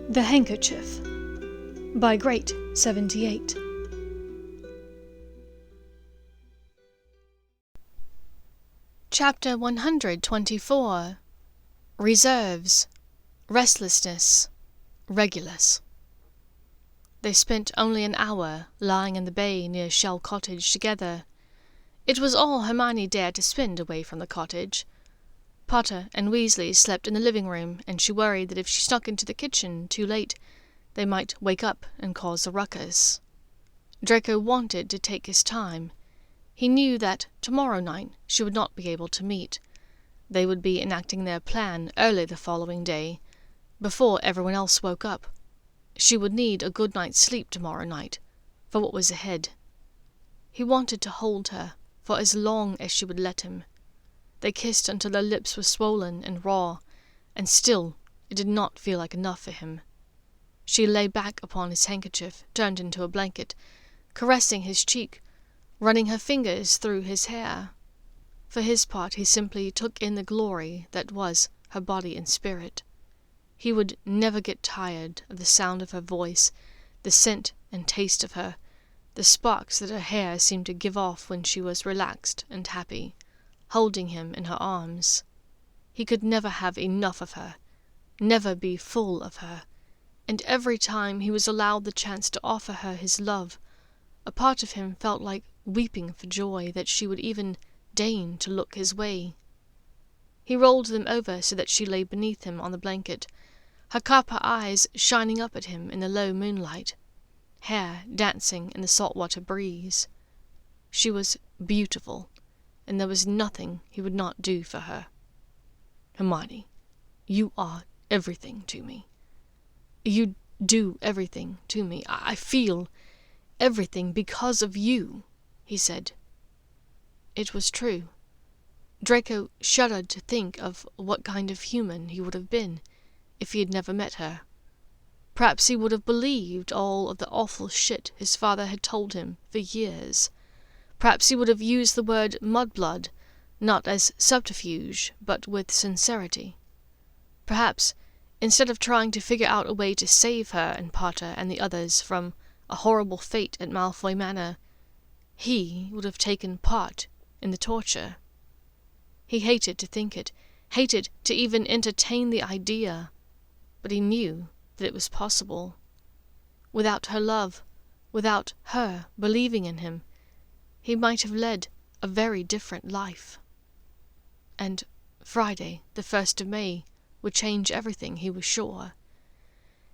The Handkerchief by Great 78. Chapter 124. Reserves, Restlessness, Regulus. They spent only an hour lying in the bay near Shell Cottage together. It was all Hermione dared to spend away from the cottage. Potter and Weasley slept in the living room, and she worried that if she snuck into the kitchen too late, they might wake up and cause a ruckus. Draco wanted to take his time. He knew that tomorrow night she would not be able to meet. They would be enacting their plan early the following day, before everyone else woke up. She would need a good night's sleep tomorrow night, for what was ahead. He wanted to hold her for as long as she would let him. They kissed until their lips were swollen and raw, and still it did not feel like enough for him. She lay back upon his handkerchief, turned into a blanket, caressing his cheek, running her fingers through his hair. For his part, he simply took in the glory that was her body and spirit. He would never get tired of the sound of her voice, the scent and taste of her, the sparks that her hair seemed to give off when she was relaxed and happy, holding him in her arms. He could never have enough of her, never be full of her, and every time he was allowed the chance to offer her his love, a part of him felt like weeping for joy that she would even deign to look his way. He rolled them over so that she lay beneath him on the blanket, her copper eyes shining up at him in the low moonlight, hair dancing in the saltwater breeze. She was beautiful, and there was nothing he would not do for her. "Hermione, you are everything to me. You do everything to me. I feel everything because of you," he said. It was true. Draco shuddered to think of what kind of human he would have been if he had never met her. Perhaps he would have believed all of the awful shit his father had told him for years. Perhaps he would have used the word mudblood, not as subterfuge, but with sincerity. Perhaps, instead of trying to figure out a way to save her and Potter and the others from a horrible fate at Malfoy Manor, he would have taken part in the torture. He hated to think it, hated to even entertain the idea, but he knew that it was possible. Without her love, without her believing in him, he might have led a very different life. And Friday, the 1st of May, would change everything, he was sure.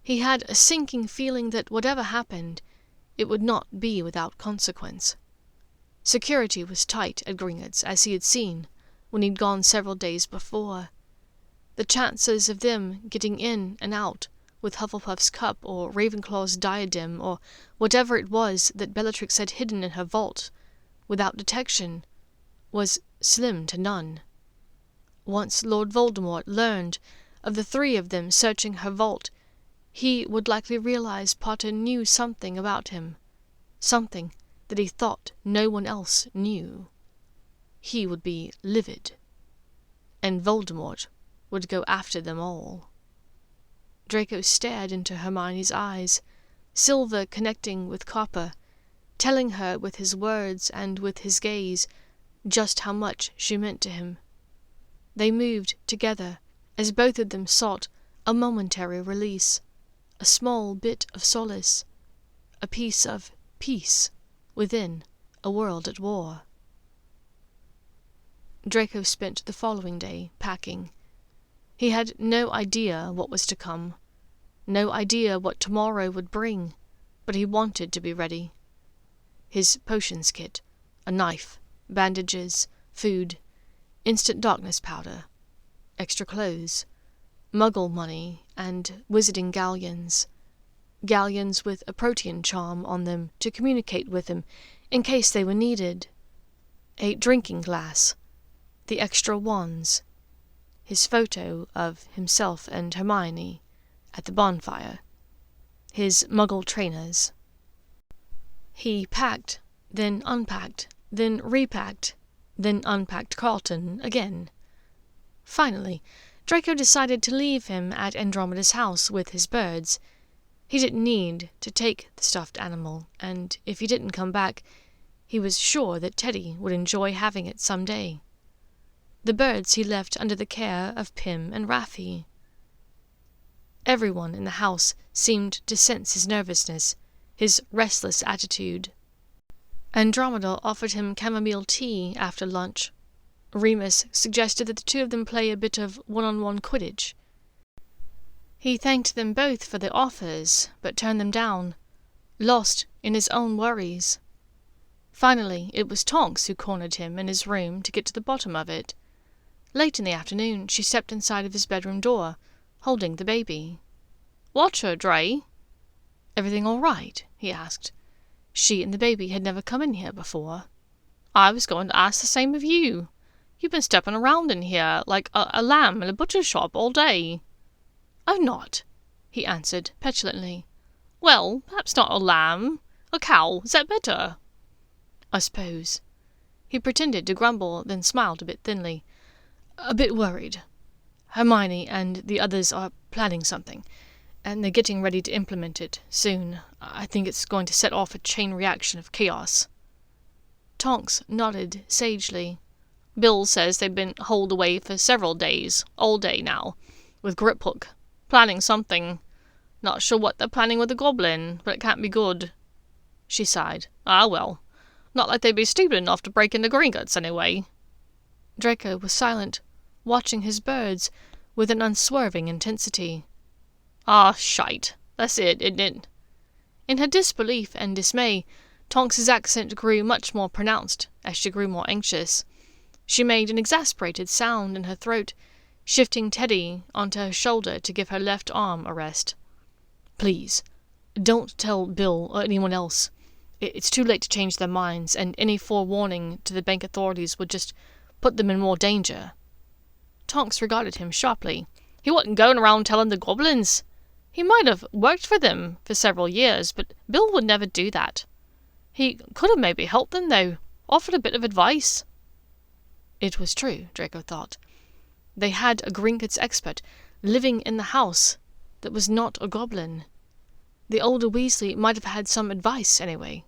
He had a sinking feeling that whatever happened, it would not be without consequence. Security was tight at Gringotts, as he had seen when he'd gone several days before. The chances of them getting in and out with Hufflepuff's cup or Ravenclaw's diadem or whatever it was that Bellatrix had hidden in her vault without detection was slim to none. Once Lord Voldemort learned of the 3 of them searching her vault, he would likely realize Potter knew something about him, something that he thought no one else knew. He would be livid, and Voldemort would go after them all. Draco stared into Hermione's eyes, silver connecting with copper, telling her with his words and with his gaze just how much she meant to him. They moved together as both of them sought a momentary release, a small bit of solace, a piece of peace within a world at war. Draco spent the following day packing. He had no idea what was to come, no idea what tomorrow would bring, but he wanted to be ready. His potions kit, a knife, bandages, food, instant darkness powder, extra clothes, muggle money, and wizarding galleons with a protean charm on them to communicate with him in case they were needed, a drinking glass, the extra wands, his photo of himself and Hermione at the bonfire, his muggle trainers. He packed, then unpacked, then repacked, then unpacked Carlton again. Finally, Draco decided to leave him at Andromeda's house with his birds. He didn't need to take the stuffed animal, and if he didn't come back, he was sure that Teddy would enjoy having it some day. The birds he left under the care of Pym and Raffi. Everyone in the house seemed to sense his nervousness, his restless attitude. Andromeda offered him chamomile tea after lunch. Remus suggested that the two of them play a bit of one-on-one Quidditch. He thanked them both for the offers, but turned them down, lost in his own worries. Finally, it was Tonks who cornered him in his room to get to the bottom of it. Late in the afternoon, she stepped inside of his bedroom door, holding the baby. "Watcher, Dray?" "Everything all right?" he asked. She and the baby had never come in here before. "I was going to ask the same of you. You've been stepping around in here like a lamb in a butcher's shop all day." "I've not," he answered petulantly. "Well, perhaps not a lamb. A cow. Is that better?" "I suppose." He pretended to grumble, then smiled a bit thinly. "A bit worried. Hermione and the others are planning something, and they're getting ready to implement it soon. I think it's going to set off a chain reaction of chaos." Tonks nodded sagely. "Bill says they've been holed away for several days, all day now, with Griphook, planning something. Not sure what they're planning with the goblin, but it can't be good." She sighed. "Ah, well. Not like they'd be stupid enough to break into Gringotts, anyway." Draco was silent, watching his birds with an unswerving intensity. "Ah, shite. That's it, isn't it?" In her disbelief and dismay, Tonks's accent grew much more pronounced as she grew more anxious. She made an exasperated sound in her throat, shifting Teddy onto her shoulder to give her left arm a rest. "Please, don't tell Bill or anyone else. It's too late to change their minds, and any forewarning to the bank authorities would just put them in more danger." Tonks regarded him sharply. "He wasn't going around telling the goblins. He might have worked for them for several years, but Bill would never do that. He could have maybe helped them, though, offered a bit of advice." It was true, Draco thought. They had a Gringotts expert living in the house that was not a goblin. The older Weasley might have had some advice, anyway.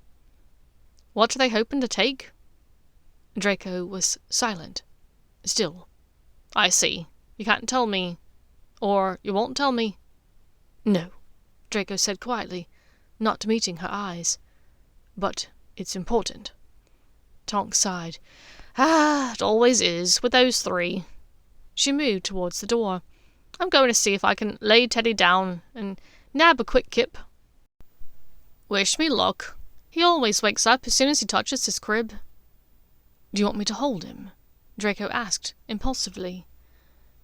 "What are they hoping to take?" Draco was silent. Still. "I see. You can't tell me. Or you won't tell me?" "No," Draco said quietly, not meeting her eyes. "But it's important." Tonks sighed. "Ah, it always is, with those three." She moved towards the door. "I'm going to see if I can lay Teddy down and nab a quick kip." "Wish me luck. He always wakes up as soon as he touches his crib." "Do you want me to hold him?" Draco asked, impulsively.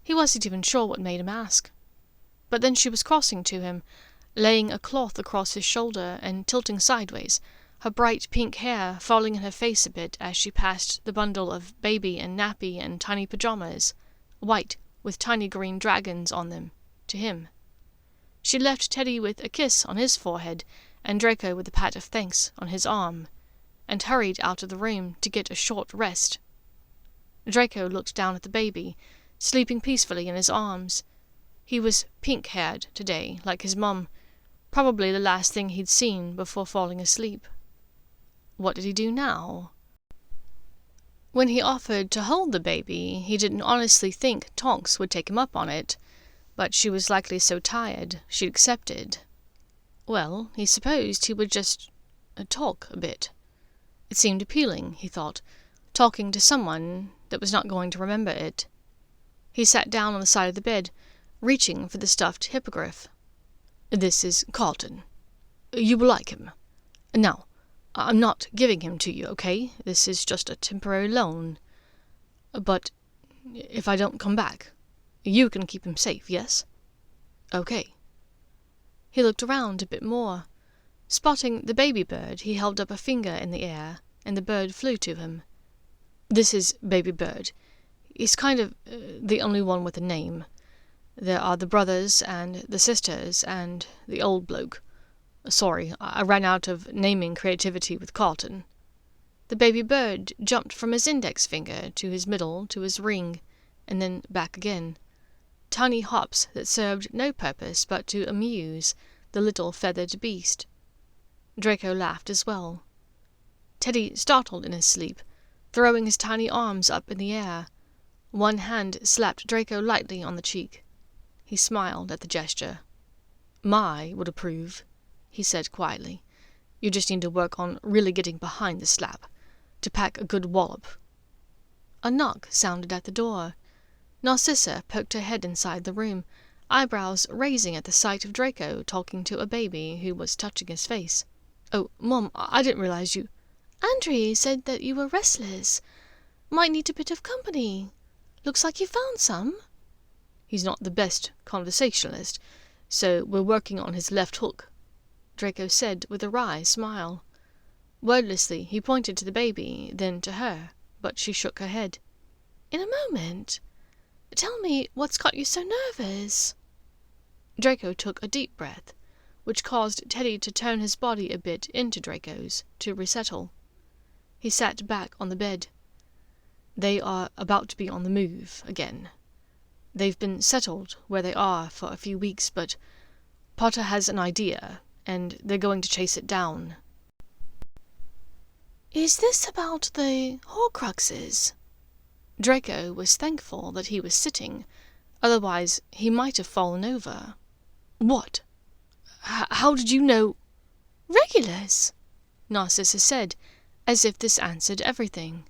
He wasn't even sure what made him ask. But then she was crossing to him, laying a cloth across his shoulder and tilting sideways, her bright pink hair falling in her face a bit as she passed the bundle of baby and nappy and tiny pajamas, white with tiny green dragons on them, to him. She left Teddy with a kiss on his forehead and Draco with a pat of thanks on his arm, and hurried out of the room to get a short rest. Draco looked down at the baby, sleeping peacefully in his arms. He was pink-haired today, like his mum, probably the last thing he'd seen before falling asleep. What did he do now? When he offered to hold the baby, he didn't honestly think Tonks would take him up on it, but she was likely so tired she'd accepted. Well, he supposed he would just talk a bit. It seemed appealing, he thought, talking to someone that was not going to remember it. He sat down on the side of the bed, reaching for the stuffed hippogriff. "This is Carlton. You will like him. Now, I'm not giving him to you, okay? This is just a temporary loan. But if I don't come back, you can keep him safe, yes? Okay." He looked around a bit more. Spotting the baby bird, he held up a finger in the air, and the bird flew to him. "This is Baby Bird. He's kind of the only one with a name. There are the brothers and the sisters and the old bloke. Sorry, I ran out of naming creativity with Carlton." The baby bird jumped from his index finger to his middle to his ring, and then back again. tiny hops that served no purpose but to amuse the little feathered beast. Draco laughed as well. Teddy startled in his sleep, throwing his tiny arms up in the air. One hand slapped Draco lightly on the cheek. He smiled at the gesture. "Mai would approve," he said quietly. "You just need to work on really getting behind the slap, to pack a good wallop." A knock sounded at the door. Narcissa poked her head inside the room, eyebrows raising at the sight of Draco talking to a baby who was touching his face. "Oh, Mom, I didn't realize you—" "Andre said that you were restless. Might need a bit of company. Looks like you found some." "He's not the best conversationalist, so we're working on his left hook," Draco said with a wry smile. Wordlessly, he pointed to the baby, then to her, but she shook her head. "In a moment. Tell me what's got you so nervous." Draco took a deep breath, which caused Teddy to turn his body a bit into Draco's to resettle. He sat back on the bed. "They are about to be on the move again. They've been settled where they are for a few weeks, but Potter has an idea, and they're going to chase it down." "Is this about the Horcruxes?" Draco was thankful that he was sitting, otherwise he might have fallen over. "What? How did you know—" "Regulus," Narcissa said, as if this answered everything.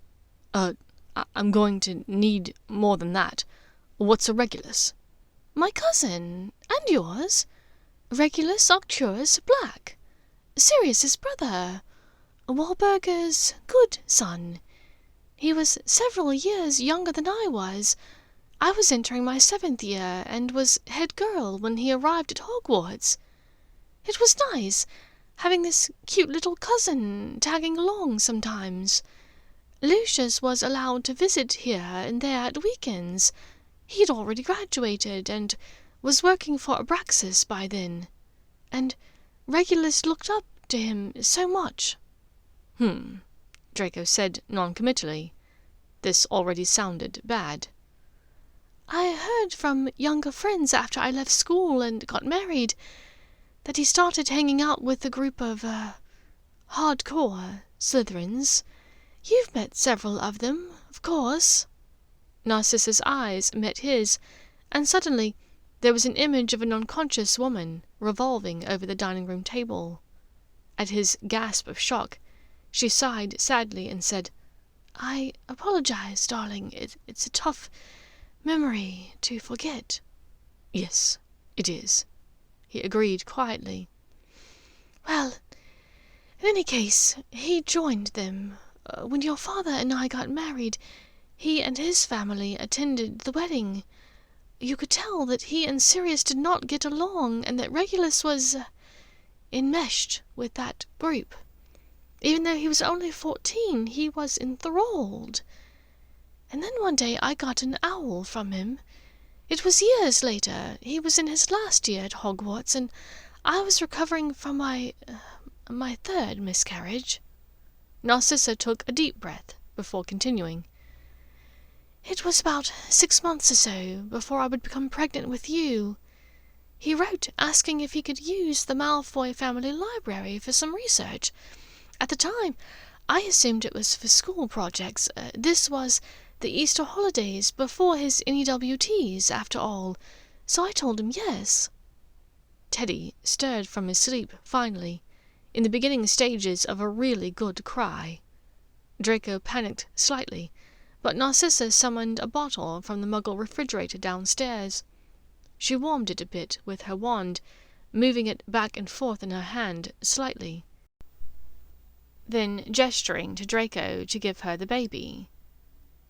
I'm going to need more than that. What's a Regulus?" "My cousin, and yours. Regulus Arcturus Black. Sirius's brother. Walburga's good son. He was several years younger than I was. I was entering my 7th year, and was head girl when he arrived at Hogwarts. It was nice, having this cute little cousin tagging along sometimes. Lucius was allowed to visit here and there at weekends. He'd already graduated, and was working for Abraxas by then. And Regulus looked up to him so much." Draco said non-committally. This already sounded bad. "I heard from younger friends after I left school and got married that he started hanging out with a group of, hardcore Slytherins. You've met several of them, of course." Narcissa's eyes met his, and suddenly there was an image of an unconscious woman revolving over the dining-room table. At his gasp of shock, she sighed sadly and said, "I apologize, darling. It's a tough memory to forget." "Yes, it is," he agreed quietly. "Well, in any case, he joined them. When your father and I got married, he and his family attended the wedding. You could tell that he and Sirius did not get along, and that Regulus was enmeshed with that group. Even though he was only 14, he was enthralled. And then one day I got an owl from him. It was years later. He was in his last year at Hogwarts, and I was recovering from my 3rd miscarriage." Narcissa took a deep breath before continuing. "It was about 6 months or so before I would become pregnant with you. He wrote asking if he could use the Malfoy family library for some research. At the time, I assumed it was for school projects. This was the Easter holidays before his NEWTs, after all, so I told him yes." Teddy stirred from his sleep finally, in the beginning stages of a really good cry. Draco panicked slightly, but Narcissa summoned a bottle from the muggle refrigerator downstairs. She warmed it a bit with her wand, moving it back and forth in her hand slightly, then gesturing to Draco to give her the baby.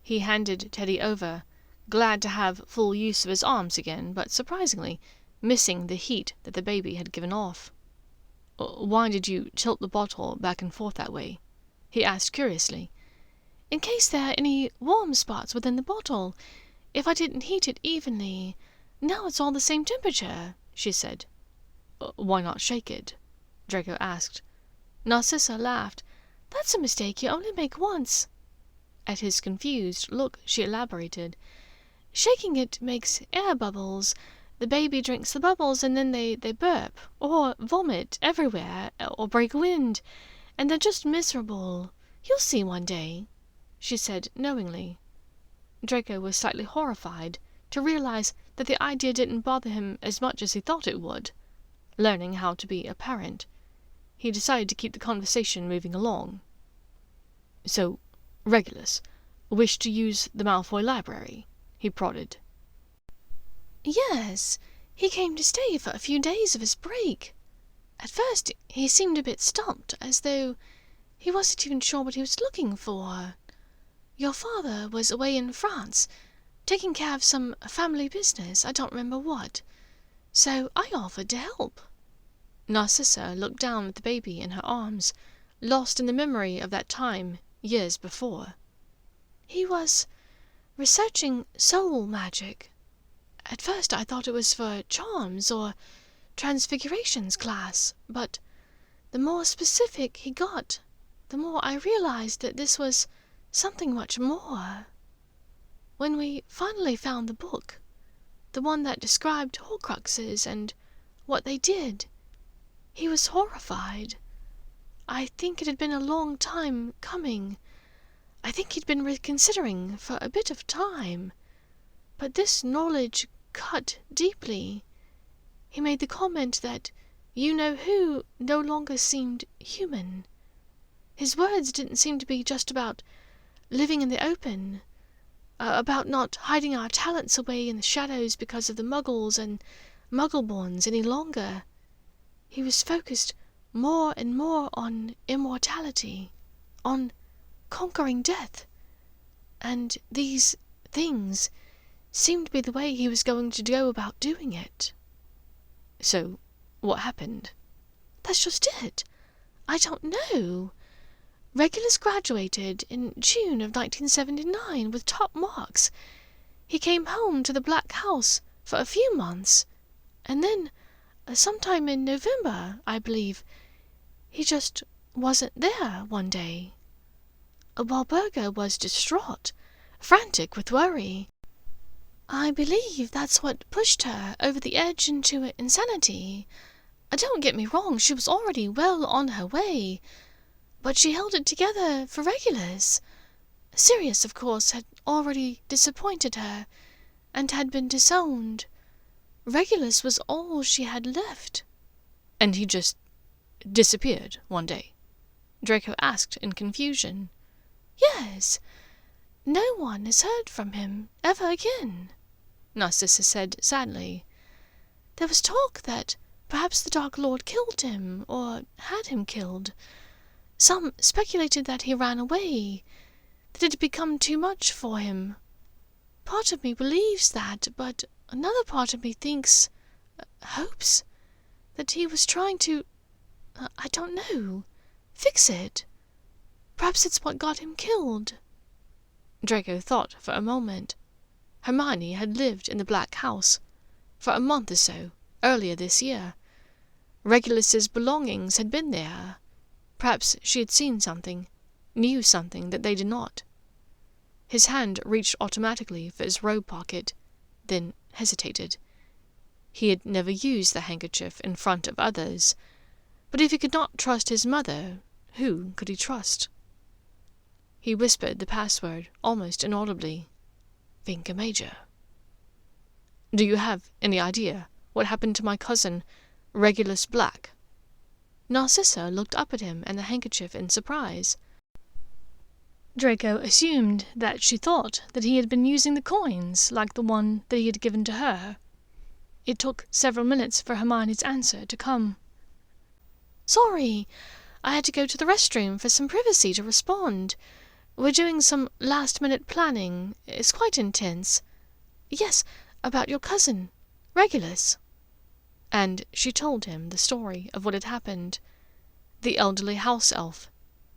He handed Teddy over, glad to have full use of his arms again, but surprisingly missing the heat that the baby had given off. "Why did you tilt the bottle back and forth that way?" he asked curiously. "In case there are any warm spots within the bottle. If I didn't heat it evenly. Now it's all the same temperature," she said. "Why not shake it?" Draco asked. Narcissa laughed. "That's a mistake you only make once." At his confused look, she elaborated. Shaking it makes air bubbles. The baby drinks the bubbles and then they burp, or vomit everywhere, or break wind, and they're just miserable. You'll see one day," she said knowingly. Draco was slightly horrified to realize that the idea didn't bother him as much as he thought it would. Learning how to be a parent, he decided to keep the conversation moving along. "So, Regulus wished to use the Malfoy library?" he prodded. "Yes, he came to stay for a few days of his break. At first he seemed a bit stumped, as though he wasn't even sure what he was looking for. Your father was away in France, taking care of some family business, I don't remember what, so I offered to help." Narcissa looked down at the baby in her arms, lost in the memory of that time years before. "He was researching soul magic. At first I thought it was for charms or transfigurations class, but the more specific he got, the more I realized that this was something much more. When we finally found the book, the one that described Horcruxes and what they did, he was horrified. I think it had been a long time coming. I think he'd been reconsidering for a bit of time. But this knowledge cut deeply. He made the comment that you-know-who no longer seemed human. His words didn't seem to be just about living in the open, about not hiding our talents away in the shadows because of the muggles and muggleborns any longer. He was focused more and more on immortality, on conquering death, and these things seemed to be the way he was going to go about doing it." "So, what happened?" "That's just it. I don't know. Regulus graduated in June of 1979 with top marks. He came home to the Black House for a few months, and then, sometime in November, I believe, he just wasn't there one day. Walburga was distraught, frantic with worry. I believe that's what pushed her over the edge into insanity. Don't get me wrong, she was already well on her way, but she held it together for Regulus. Sirius, of course, had already disappointed her, and had been disowned. Regulus was all she had left." "And he just disappeared one day?" Draco asked in confusion. "Yes. No one has heard from him ever again," Narcissa said sadly. "There was talk that perhaps the Dark Lord killed him, or had him killed. Some speculated that he ran away, that it had become too much for him. Part of me believes that, but another part of me thinks, hopes, that he was trying to, I don't know, fix it. Perhaps it's what got him killed." Draco thought for a moment. Hermione had lived in the Black House for a month or so earlier this year. Regulus's belongings had been there. Perhaps she had seen something, knew something that they did not. His hand reached automatically for his robe pocket, then hesitated. He had never used the handkerchief in front of others, but if he could not trust his mother, who could he trust? He whispered the password almost inaudibly. "Vinca Major." "Do you have any idea what happened to my cousin, Regulus Black?" Narcissa looked up at him and the handkerchief in surprise. Draco assumed that she thought that he had been using the coins like the one that he had given to her. It took several minutes for Hermione's answer to come. "Sorry, I had to go to the restroom for some privacy to respond. We're doing some last-minute planning. It's quite intense. Yes, about your cousin, Regulus." And she told him the story of what had happened. The elderly house elf,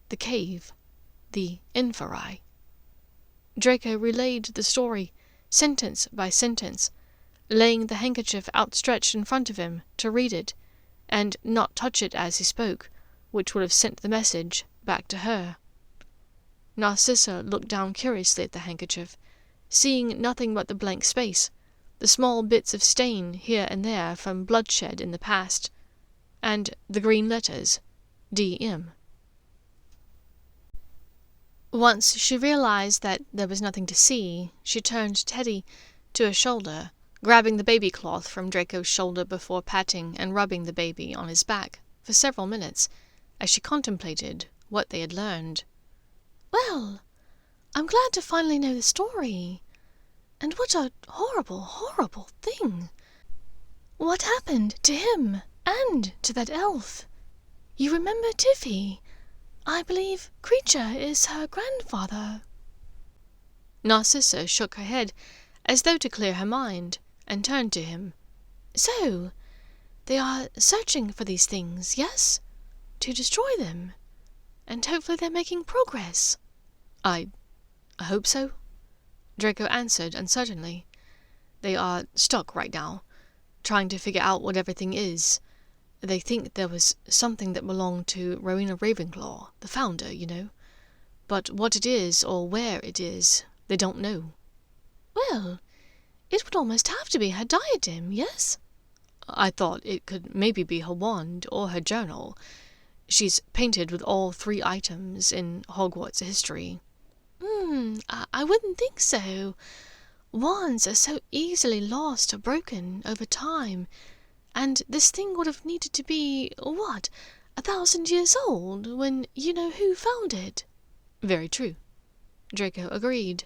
the cave, the inferi. Draco relayed the story, sentence by sentence, laying the handkerchief outstretched in front of him to read it, and not touch it as he spoke, which would have sent the message back to her. Narcissa looked down curiously at the handkerchief, seeing nothing but the blank space, the small bits of stain here and there from bloodshed in the past, and the green letters, D.M. Once she realized that there was nothing to see, she turned Teddy to her shoulder, grabbing the baby cloth from Draco's shoulder before patting and rubbing the baby on his back for several minutes as she contemplated what they had learned. "Well, I'm glad to finally know the story. And what a horrible, horrible thing. What happened to him and to that elf? You remember Tiffy? I believe Creature is her grandfather." Narcissa shook her head as though to clear her mind, and turned to him. "So, they are searching for these things, yes? To destroy them? And hopefully they're making progress." I hope so," Draco answered uncertainly. "They are stuck right now, trying to figure out what everything is. They think there was something that belonged to Rowena Ravenclaw, the founder, you know. But what it is, or where it is, they don't know." "Well, it would almost have to be her diadem, yes?" "I thought it could maybe be her wand or her journal. She's painted with all 3 items in Hogwarts history." I wouldn't think so. Wands are so easily lost or broken over time, and this thing would have needed to be, 1,000 years old when you-know-who found it." "Very true," Draco agreed.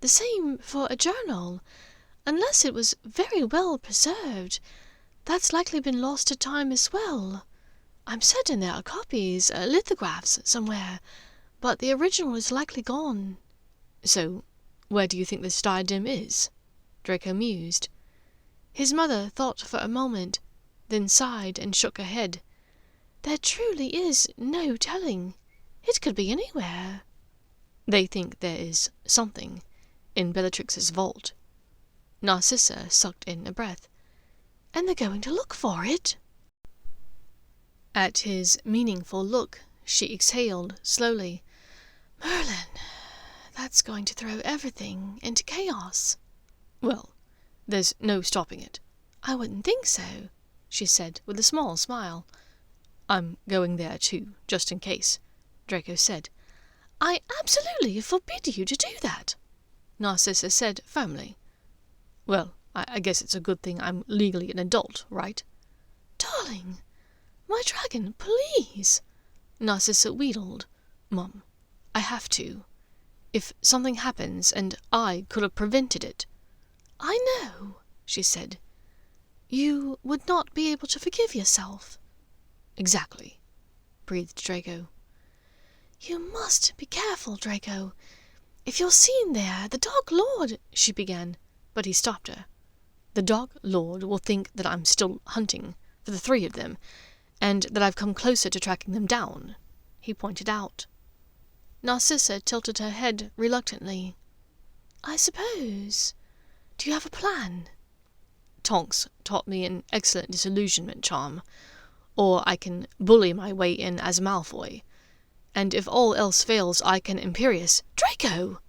"The same for a journal. Unless it was very well preserved, that's likely been lost to time as well. I'm certain there are copies, lithographs somewhere, but the original is likely gone." "So, where do you think this diadem is?" Draco mused. His mother thought for a moment, then sighed and shook her head. "There truly is no telling. It could be anywhere." "They think there is something in Bellatrix's vault." Narcissa sucked in a breath. "And they're going to look for it?" At his meaningful look, she exhaled slowly. "Merlin, that's going to throw everything into chaos." "Well, there's no stopping it." "I wouldn't think so," she said with a small smile. "I'm going there too, just in case," Draco said. "I absolutely forbid you to do that," Narcissa said firmly. "Well, I guess it's a good thing I'm legally an adult, right?" "Darling, my dragon, please," Narcissa wheedled. "Mum, I have to. If something happens, and I could have prevented it—" "I know," she said. "You would not be able to forgive yourself." "Exactly," breathed Draco. "You must be careful, Draco. If you're seen there, the Dark Lord—" she began, but he stopped her. "The Dark Lord will think that I'm still hunting for the 3 of them, and that I've come closer to tracking them down," he pointed out. Narcissa tilted her head reluctantly. "I suppose. Do you have a plan?" "Tonks taught me an excellent disillusionment charm, or I can bully my way in as Malfoy. And if all else fails, I can Imperious—" "Draco!"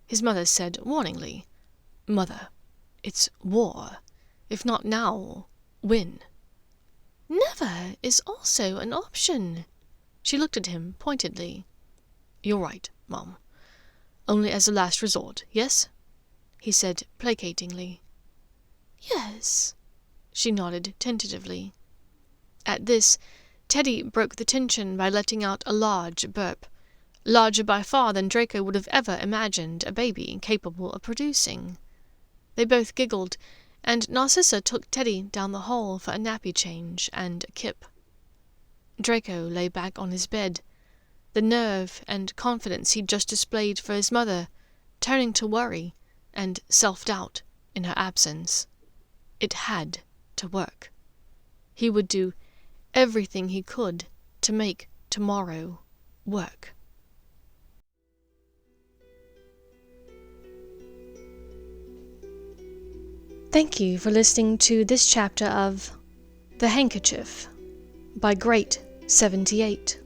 his mother said warningly. "Mother, it's war. If not now, when?" "Never is also an option." She looked at him pointedly. "You're right, Mum. Only as a last resort, yes?" he said placatingly. "Yes," she nodded tentatively. At this, Teddy broke the tension by letting out a large burp, larger by far than Draco would have ever imagined a baby capable of producing. They both giggled, and Narcissa took Teddy down the hall for a nappy change and a kip. Draco lay back on his bed, the nerve and confidence he'd just displayed for his mother turning to worry and self-doubt in her absence. It had to work. He would do everything he could to make tomorrow work. Thank you for listening to this chapter of The Handkerchief by Great78.